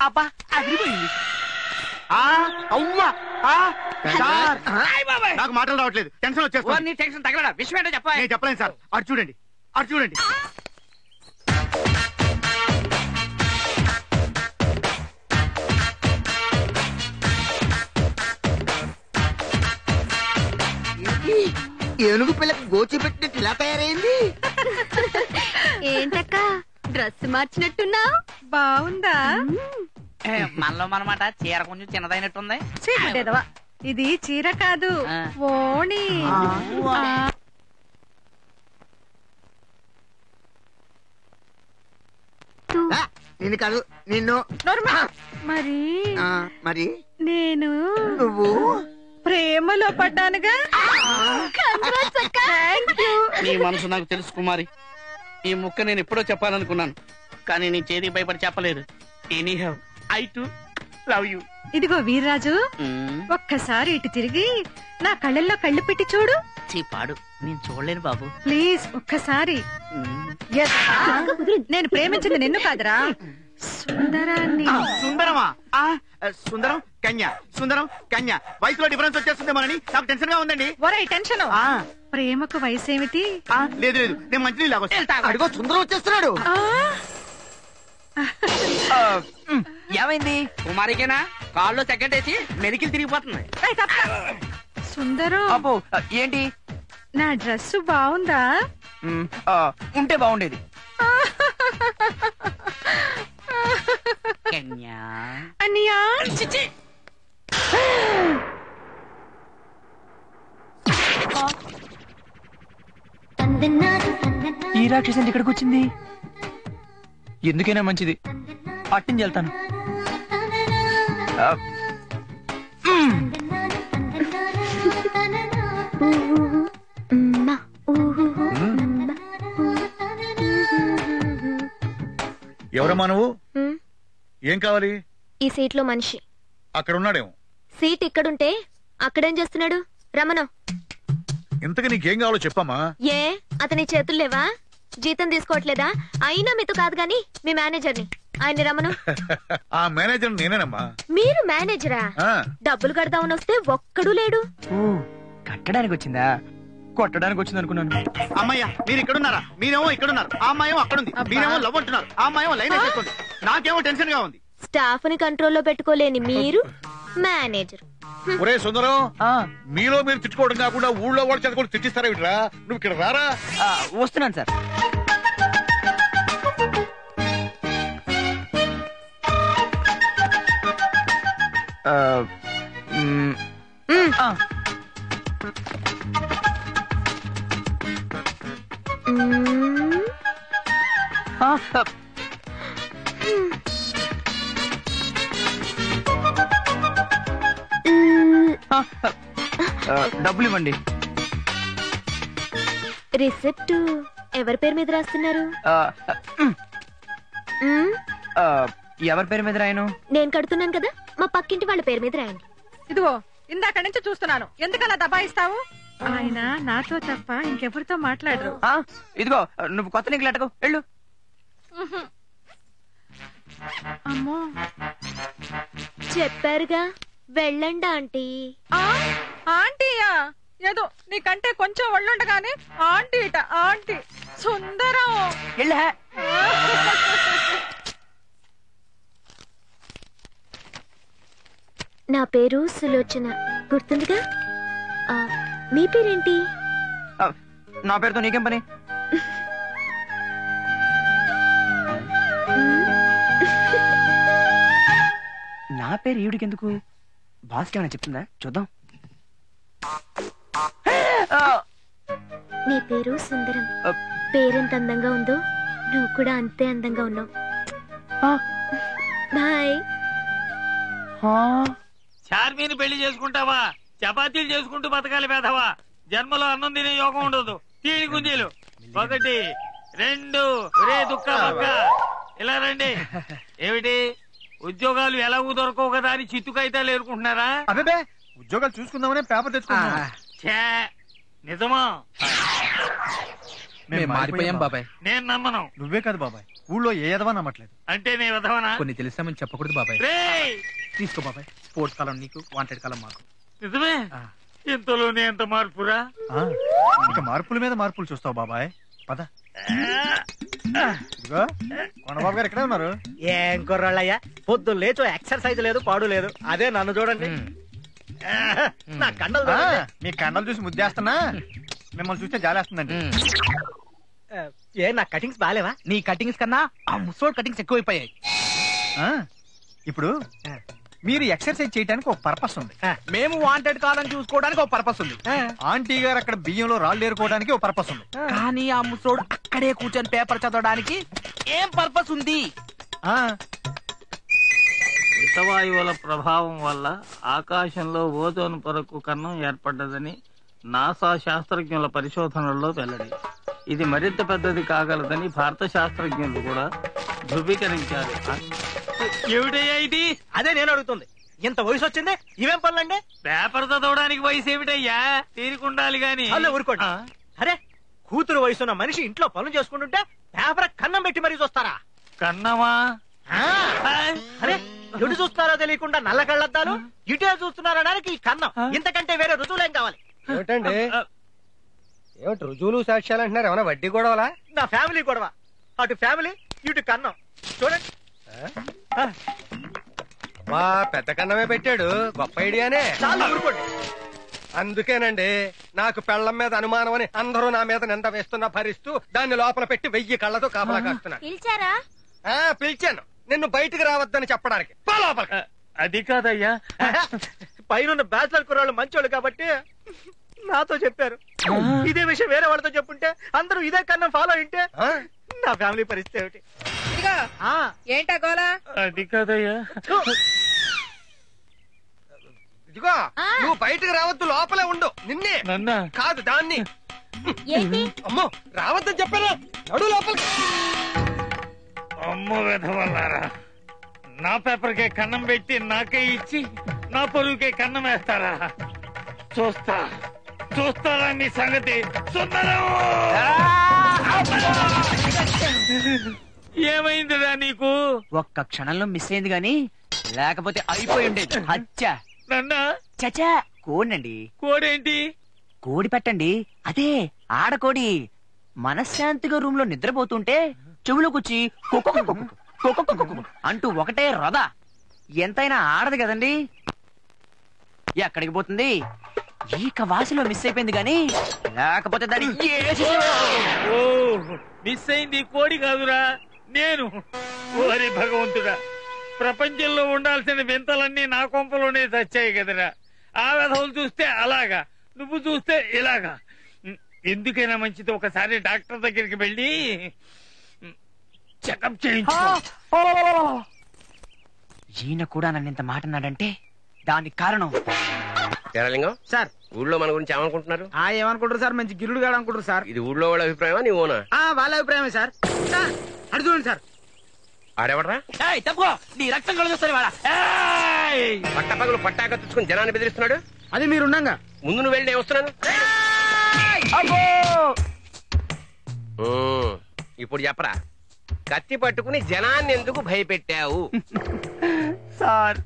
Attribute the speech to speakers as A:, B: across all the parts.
A: అబ్బా అదిరిపోయింది. నాకు మాటలు రావట్లేదు, టెన్షన్ వచ్చేస్తుంది.
B: టెన్షన్ తగలడా? విషయం ఏంటో చెప్ప.
A: నేను చెప్పలేను సార్. అటు చూడండి, అటు చూడండి.
C: ఏనుగు పిల్లకి గోచి పెట్టినట్టు ఇలా తయారైంది.
D: ఏంటక్క డ్రెస్ మార్చినట్టున్నా?
E: బాగుందా?
B: మనలో మనమాట చీర కొంచెం చిన్నదైనట్టుంది.
E: ఇది చీర కాదు, ఓణి.
C: నిన్ను కాదు, నిన్ను.
E: మరి
C: మరి
E: నేను
C: నువ్వు
E: ప్రేమలో పడ్డానుగా.
B: నీ మనసు నాకు తెలుసు కుమారి. ఈ ముక్క నేను ఎప్పుడో చెప్పాలనుకున్నాను, కానీ నీ చేతికి భయపడి చెప్పలేదు. Anyhow I to love you.
E: ఇదిగో వీర్రాజు, ఒక్కసారి ఇటు తిరిగి నా కళ్ళల్లో కళ్ళు పెట్టి చూడు.
B: పాడు, నేను చూడలేను బాబు.
E: ప్లీజ్ ఒక్కసారి. నేను ప్రేమించింది నిన్ను కాదురా, సుందరాన్ని.
A: సుందరమా? సుందరం కన్య, సుందరం కన్య. వయసులో డిఫరెన్స్ వచ్చేస్తుందేమోనని నాకు టెన్షన్ గా ఉందండి.
E: ఒరే టెన్షన్, ప్రేమకు వయసు ఏమిటి?
A: లేదు లేదు, నేను మంచి
C: అడుగో సుందరం వచ్చేస్తున్నాడు.
B: ఏమైంది? కుమారికేనా కాల్లో సెకండ్ వేసి మెలికిలు తిరిగిపోతుంది.
E: సుందరం
B: అబ్బో ఏంటి?
E: నా డ్రెస్ బాగుందా?
B: ఉంటే బాగుండేది.
E: అన్నయ్యా,
F: ఈ రాక్షసి ఇక్కడికి వచ్చింది. ఎందుకైనా మంచిది, అట్టించి వెళ్తాను.
G: ఎవరమ్మా నువ్వు? ఏం కావాలి?
D: ఈ సీట్ లో మనిషి
G: అక్కడ ఉన్నాడేమో.
D: సీట్ ఇక్కడుంటే అక్కడేం చేస్తున్నాడు? రమణ,
G: ఇంతకు నీకేం కావాలో చెప్పమ్మా.
D: ఏ అతని చేతులు లేవా? జీతం తీసుకోవట్లేదా? అయినా మీతో కాదు గాని మీ మేనేజర్ని, ఆయన రమణ.
G: ఆ మేనేజర్ నేనేనమ్మా.
D: మీరు మేనేజరా? డబ్బులు కడదామని వస్తే ఒక్కడూ లేడు.
F: కట్టడానికి వచ్చిందా? కొట్టడానికి వచ్చింది అనుకున్నాను.
A: అమ్మయ్య, మీరు ఇక్కడున్నారా? మీరేమో ఇక్కడున్నారు, ఆ అమ్మాయేమో అక్కడుంది. మీరేమో లవ్ అంటున్నారు, ఆ అమ్మాయేమో లైన్ వేసేస్తుంది. నాకేమో టెన్షన్ గా ఉంది.
D: స్టాఫ్ ని కంట్రోల్లో పెట్టుకోలేని మీరు మేనేజర్.
G: ఒరే సుందరం, మీలో మీరు తిట్టుకోవడం కాకుండా ఊళ్ళో వాళ్ళు చదువుకొని తిట్టిస్తారా? ఇట్రా నువ్వు ఇక్కడ రారా.
F: వస్తున్నాను సార్. డబ్బులు ఇవ్వండి.
D: రిసిప్ట్ ఎవరి పేరు మీద రాస్తున్నారు?
F: ఎవరి పేరు మీద రాయను?
D: నేను కడుతున్నాను కదా, మా పక్కింటి వాళ్ళ పేరు మీద రాయండి.
E: ఇదిగో ఇందాక నుంచి చూస్తున్నాను, ఎందుకలా దబాయిస్తావు? ఆయన నాతో తప్ప ఇంకెవరితో మాట్లాడరు.
F: ఇదిగో నువ్వు కొత్త నీకు లెటకు వెళ్ళు.
E: అమ్మో,
D: చెప్పారుగా వెళ్ళండి ఆంటీ.
E: ఆంటీయా? ఏదో నీకంటే కొంచెం ఒళ్ళుండగానే ఆంటీ ఇట ఆంటీ. సుందరం
D: నా పేరు సులోచన, గుర్తుందిగా? మీ పేరేంటి?
F: నా పేరుతో నీకేం పని? నా పేరు ఈవిడికెందుకు? బాస్కి ఏమైనా చెప్తుందా? చూద్దాం.
D: నీ పేరు సుందరం. పేరెంత అందంగా ఉందో నువ్వు కూడా అంతే అందంగా ఉన్నావు. బాయ్.
H: చార్మీని పెళ్లి చేసుకుంటావా? చపాతీలు చేసుకుంటూ బతకాలి పేదవా. జన్మలో అన్నం తినే యోగం ఉండదు. తీడి గుంజీలు 1 2 రే దుక్క పక్క ఇలా రండి. ఏమిటి ఉద్యోగాలు ఎలాగూ దొరకవు కదా అని చిత్తుకైతాలు ఏరుకుంటున్నారా?
I: అదే ఉద్యోగాలు చూసుకుందామని పేపర్ తెచ్చుకున్నా.
H: నిజమా?
I: మేము మారిపోయాం బాబాయ్.
H: నేను నమ్మను.
A: నువ్వే కాదు బాబాయ్, ఊళ్ళో ఏ ఎదవా నమ్మట్లేదు.
H: అంటే నీ విధవనా?
I: కొన్ని తెలిసామని చెప్పకూడదు బాబాయ్.
H: రేయ్!
I: తీసుకో బాబాయ్. స్పోర్ట్స్ కాలం నీకు, వాంటెడ్ కాలం మాకు.
H: నిజమే? ఇంతలోనే ఎంత మార్పురా?
A: ఇక మార్పుల మీద మార్పులు చూస్తావు బాబాయ్. పద. ఇదిగో కొండబాబు గారు ఇక్కడే ఉన్నారు.
C: ఏం కుర్రాళ్ళయ్యా, పొద్దున్న లేచో ఎక్సర్సైజ్ లేదు, పాడు లేదు. అదే నన్ను చూడండి, నా కండలు.
A: మీ కండలు చూసి ముద్దేస్తున్నా, మిమ్మల్ని చూస్తే జాలేస్తుందండి.
C: ఏ నా కటింగ్స్ బాలేవా?
I: నీ కటింగ్స్ కన్నా ఆ ముసోడ్ కటింగ్స్ ఎక్కువైపోయాయి.
A: ఇప్పుడు మీరు ఎక్సర్సైజ్ చేయడానికి ఒక పర్పస్ ఉంది,
I: మేము వాంటెడ్ కాలం చూసుకోవడానికి ఒక పర్పస్ ఉంది,
A: ఆంటీ గారు అక్కడ బియ్యంలో రాళ్ళు ఏరుకోవడానికి ఒక పర్పస్ ఉంది.
I: కానీ ఆ ముసోడ్ అక్కడే కూర్చొని పేపర్ చదవడానికి ఏం పర్పస్ ఉంది?
H: హితవాయువుల ప్రభావం వల్ల ఆకాశంలో ఓజోన్ పొరకు కన్నం ఏర్పడ్డదని నాసా శాస్త్రజ్ఞుల పరిశోధనల్లో వెల్లడి. ఇది మరింత పెద్దది కాగలదని భారత శాస్త్రజ్ఞులు కూడా ధృవీకరించారు. ఏమిటయ్యా ఇది?
C: అదే నేను అడుగుతుంది, ఇంత వయసు వచ్చింది, ఇవేం పనులండి?
H: పేపర్ చదవడానికి వయసు ఏమిటయ్యా? తీరుకుండాలి గాని.
C: ఊరుకోండి. అరే, కూతురు వయసున్న మనిషి ఇంట్లో పనులు చేసుకుంటుంటే పేపర్ కన్నం పెట్టి మరీ చూస్తారా?
H: కన్నమా?
C: అరే, ఎటు చూస్తున్నారో తెలియకుండా నల్ల కళ్ళద్దాలు, ఇటే చూస్తున్నారనడానికి ఈ కన్నం. ఇంతకంటే వేరే రుజువులేం కావాలి?
J: ఏమిటండి, ఏమిటి రుజువులు సాక్ష్యాలు అంటున్నారు? ఏమైనా వడ్డీ గొడవలా?
C: నా ఫ్యామిలీ గొడవ. అటు ఫ్యామిలీ, ఇటు కన్నం. చూడండి.
J: మా పెద్ద కన్నమే పెట్టాడు, గొప్ప ఐడియానే.
C: చాలా ఊరుకోండి.
J: అందుకేనండి నాకు పెళ్లం మీద అనుమానం అని అందరూ నా మీద నింద వేస్తున్నా భరిస్తూ దాన్ని లోపల పెట్టి 1000 కళ్ళతో కాపలా కాస్తున్నా.
D: పిలిచారా?
J: పిలిచాను, నిన్ను బయటికి రావద్దని చెప్పడానికి.
H: అది కాదయ్యా,
C: పైన బ్యాచిలర్ కుర్రాళ్ళు మంచోళ్ళు కాబట్టి నాతో చెప్పారు. ఇదే విషయం వేరే వాళ్ళతో చెప్పుంటే అందరూ ఇదే కన్నం ఫాలో అయింటే నా ఫ్యామిలీ పరిస్థితి ఏమిటి?
E: ఏంటా గోలా?
H: అది కాదయ్యా.
J: ఇదిగో, నువ్వు బయటకు రావద్దు, లోపలే ఉండు. నిన్నే కాదు, దాన్ని. అమ్మో, రావద్దని చెప్పారా? నడు లోపలికి.
H: అమ్మో వెధవల్లారా, నా పేపర్కే కన్నం పెట్టి నాకే ఇచ్చి నా పొరుగుకే కన్నం వేస్తారా? చూస్తారా మీ సంగతి? ఏమైందిరా నీకు?
F: ఒక్క క్షణంలో మిస్ అయింది గాని లేకపోతే అయిపోయి ఉండేది. అచ్చా చచా, కోడండి.
H: కోడేంటి?
F: కోడి పెట్టండి, అదే ఆడకోడి. మనశ్శాంతిగా రూమ్ లో నిద్రపోతుంటే చెవులోకొచ్చి అంటూ ఒకటే రొద. ఎంతైనా ఆడదు కదండి. ఎక్కడికి పోతుంది? ఈక వాసిలో మిస్ అయిపోయింది గాని లేకపోతే దాని
H: మిస్ అయింది కోడి కాదురా, నేను. ఓరి భగవంతుడా, ప్రపంచంలో ఉండాల్సిన వింతలన్నీ నా కొంపలోనే చచ్చాయి కదరా. ఆ వెధవులు చూస్తే అలాగా, నువ్వు చూస్తే ఇలాగా. ఎందుకైనా మంచిది ఒకసారి డాక్టర్ దగ్గరికి వెళ్ళి చెకప్ చేయించు.
F: ఈయన కూడా నన్ను ఇంత మాట అన్నాడంటే దానికి కారణం
J: లింగం సార్. ఊళ్ళో మన గురించి ఏమనుకుంటున్నారు?
C: ఏమనుకుంటారు సార్? మంచి గిరుడు గాడు అనుకుంటారు సార్.
J: ఇది ఊళ్ళో వాళ్ళ అభిప్రాయమా నీ ఓనా?
C: వాళ్ళ అభిప్రాయమే సార్. అడు చూడండి సార్.
J: ఆడెవడరా?
F: తప్పుకో, నీ రక్తం కలుగుతుంది.
J: పట్టపగలు పట్టాక తెచ్చుకుని జనాన్ని బెదిరిస్తున్నాడు.
C: అది మీరుండగా
J: ముందు నువ్వు వెళ్ళి నేను వస్తున్నాను. ఇప్పుడు చెప్పరా, కత్తి పట్టుకుని జనాన్ని ఎందుకు భయపెట్టావు?
F: సార్,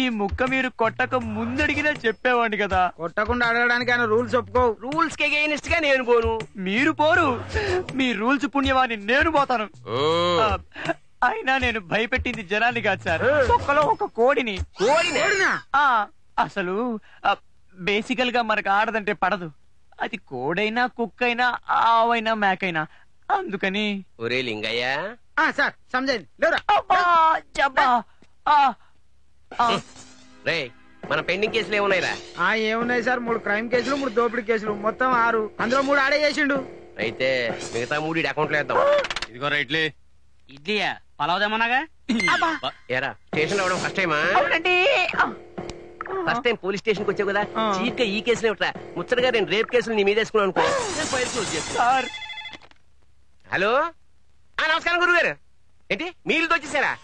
F: ఈ ముక్క మీరు కొట్టక ముందడిగినా చెప్పేవాడిని కదా.
C: కొట్టకుండా అడగడానికి ఆయన రూల్స్ ఒప్పుకో.
J: రూల్స్ కి అగైనెస్ట్ గా నేను పోను.
F: మీరు పోరు, మీ రూల్స్ పుణ్యవాన్ని నేను పోతాను. అయినా నేను భయపెట్టింది జనాన్ని కాదు సార్, ఒక్కలో ఒక కోడిని. అసలు బేసికల్ గా మనకు ఆడదంటే పడదు. అది కోడైనా కుక్కైనా ఆవైనా మేకైనా. అందుకని
J: ఒరే లింగయ్య
C: సార్ సమజైంది.
J: రే, మన పెండింగ్ కేసులు ఏమున్నాయిరా?
C: ఏమున్నాయి సార్? 3 క్రైమ్ కేసులు, 3 దోపిడీ కేసులు, మొత్తం 6. అందులో 3 ఆడే చేసిండు.
J: అయితే మిగతా 3 అకౌంట్ లో వేద్దాం.
B: ఇదిగో రైట్లే. ఇడ్లీయా పలావదేమన్నాగా?
J: ఏరా, స్టేషన్ రావడం ఫస్ట్ టైమా? ఫస్ట్ టైం పోలీస్ స్టేషన్ కి వచ్చావు కదా, చీఫ్ గా ఈ కేసులు ఏమిట్రా? ముచ్చటగా 2 రేప్ కేసులు నీ మీద వేసుకున్నాను అనుకో. హలో, నమస్కారం గురువు గారు. ఏంటి మీరుతో వచ్చేసారా?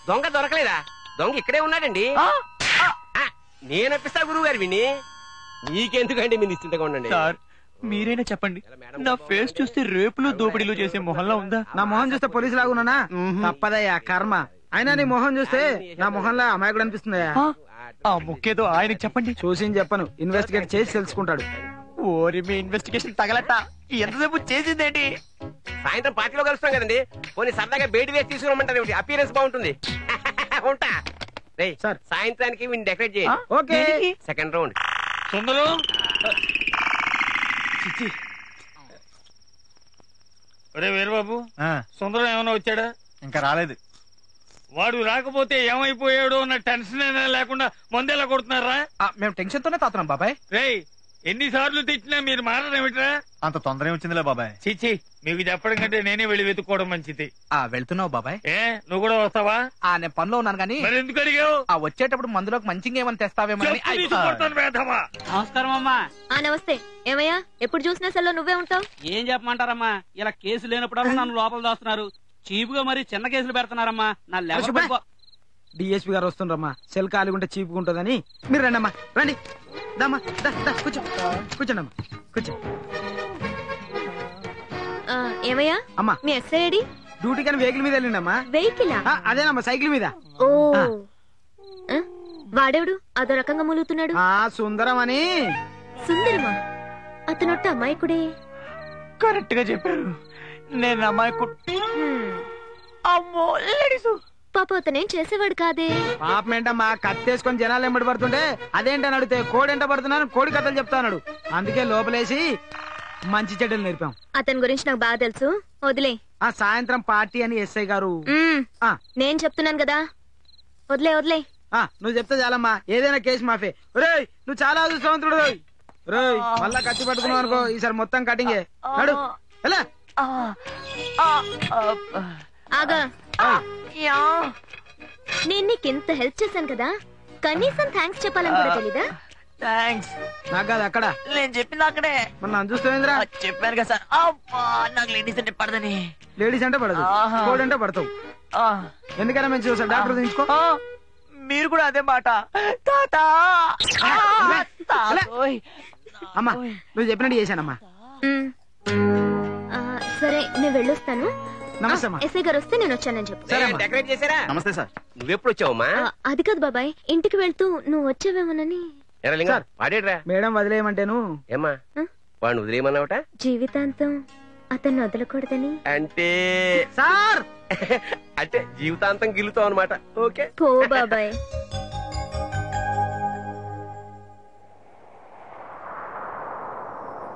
J: దొంగ దొరకలేదా? దొంగ ఇక్కడే ఉన్నాడండి. నేను అప్పిస్తా గురువు గారు విని. నీకెందుకండి మీరు నిశ్చింతగా ఉండండి.
F: మీరైనా చెప్పండి, నా ఫేస్ చూస్తే రేపులు దోపిడీలు చేసే మొహంలో ఉందా?
C: నా మొహం చూస్తే పోలీసు లాగున్నానా? తప్పదయ్యా కర్మ. అయినా నీ మొహం చూస్తే నా మొహంలో అమాయకుడు అనిపిస్తుందయ్యా.
F: ఆ ముక్కేదో ఆయనకి చెప్పండి.
C: చూసి చెప్పను, ఇన్వెస్టిగేట్ చేసి తెలుసుకుంటాడు.
F: ఓరి మీ ఇన్వెస్టిగేషన్ తగలట. ఎంతసేపు చేసిందేంటి?
J: సాయంత్రం పార్టీలో కలుస్తాం కదండి, పోనీ సరదాగా బయట వేసి తీసుకురమ్మంటారు. అపియరెన్స్ బాగుంటుంది. ఉంటా రేయ్, సాయంత్రానికి వీడిని డెకరేట్ చేయి.
C: ఓకే.
J: Second round.
H: సుందరం ఒరే వీరబాబు, సుందరం ఏమైనా వచ్చాడా?
K: ఇంకా రాలేదు.
H: వాడు రాకపోతే ఏమైపోయాడు అన్న టెన్షన్ అయినా లేకుండా మందేలా కొడుతున్నారా?
I: మేము టెన్షన్ తోనే తాతున్నాం బాబాయ్.
H: రేయ్, ఎన్నిసార్లు తిట్టినా మీరు మారడేమిట్రా?
K: అంత తొందర వచ్చిందిలే బాబాయ్.
H: చిచ్చి, మీకు చెప్పడం కంటే నేనే వెళ్ళి వెతుక్కోవడం మంచిది.
I: వెళ్తున్నావు బాబాయ్?
H: నువ్వు కూడా వస్తావా?
I: నేను పనిలో ఉన్నాను కానీ.
H: మరి ఎందుకు అడిగావు?
I: వచ్చేటప్పుడు మందులోకి మంచిగా ఏమని తెస్తావేమో.
B: నమస్కారం అమ్మా.
D: నమస్తే. ఏమయ్యా, ఎప్పుడు చూసినా సెల్లో నువ్వే ఉంటావు?
B: ఏం చెప్పమంటారమ్మా, ఇలా కేసు లేనప్పుడు నన్ను లోపల దాస్తున్నారు. చీపుగా మరి చిన్న కేసులు పెడుతున్నారమ్మా. నా లెవెల్
C: డిఎస్పీ గారు వస్తుండ్రమ్మా. సెల్ ఖాళీ ఉంటే చీపుకుంటుందని. మీరు రండి అమ్మా, రండి. దమ్మా కూర్చో, కూర్చోండి అమ్మా, కూర్చో.
D: ఏమయ్యా
C: అమ్మా,
D: మీ ఎస్ఐడి
C: డ్యూటీ కానీ వెహికల్ మీద వెళ్ళిండమ్మా.
D: వెహికల్?
C: అదేనమ్మా, సైకిల్ మీద.
D: ఓ, వాడెవడు అదో రకంగా మూలుగుతున్నాడు?
C: సుందరం అని.
D: సుందరమా? అతనొట్ట అమాయకుడే.
F: కరెక్ట్ గా చెప్పారు. నేను అమాయకుడు. అమ్మో లేడీసు.
D: పాప అతనేం చేసేవాడు కాదే.
C: పాపం ఏంటమ్మా, కత్తేసుకొని జనాలు ఎంబడి పడుతుంటే అదేంటని అడిగితే కోడి ఎంట పడుతున్నాను, కోడి కథలు చెప్తాన్నాడు. అందుకే లోపలేసి మంచి చెడ్డలు నేర్పాం.
D: అతని గురించి నాకు బాగా తెలుసు, వదిలే.
C: సాయంత్రం పార్టీ అని ఎస్ఐ గారు.
D: నేను చెప్తున్నాను కదా, వదిలే వదిలే.
C: నువ్వు చెప్తే చాలమ్మా, ఏదైనా కేసు మాఫే. రేయ్, నువ్వు చాలా అదృష్టవంతుడు. రేయ్, మళ్ళా కత్తి పట్టుకున్నావు అనుకో, ఈసారి మొత్తం కటింగే. నడు ఎలా.
D: ఆగా, నేను నీకింత హెల్ప్ చేశాను కదా, కనీసం థ్యాంక్స్ చెప్పాలని కూడా తెలీదా?
F: థ్యాంక్స్.
C: నాకు కాదు, అక్కడ
F: నేను చెప్పింది అక్కడే.
C: మరి నన్ను చూస్తావేంద్రా?
F: చెప్పాను కదా సార్. అబ్బా, నాకు లేడీస్ అంటే పడదని.
C: లేడీస్ అంటే పడదు, కోడి అంటే పడతావు. ఎందుకైనా మంచి చూసా, డాక్టర్ తీసుకో.
F: మీరు కూడా అదే మాట.
C: అమ్మా, నువ్వు చెప్పినట్టు చేశానమ్మా.
D: సరే, నేను వెళ్ళొస్తాను.
C: నమస్తే.
D: ఎస్ఐ గారు వస్తే నేను వచ్చానని చెప్పు.
J: డెకరేట్ చేశారా?
K: నమస్తే సార్.
J: నువ్వెప్పుడు వచ్చావమ్మా?
D: అది కాదు బాబాయ్, ఇంటికి వెళ్తూ నువ్వు వచ్చావేమోనని.
C: మేడం వదిలేయమంటేను.
J: ఏమ్మా, వాడిని వదిలేయమన్నావట?
D: జీవితాంతం అతన్ని వదలకూడదని.
J: అంటే
C: సార్,
J: అంటే జీవితాంతం గిలుతావు అనమాట. ఓకే
D: పో బాబాయ్.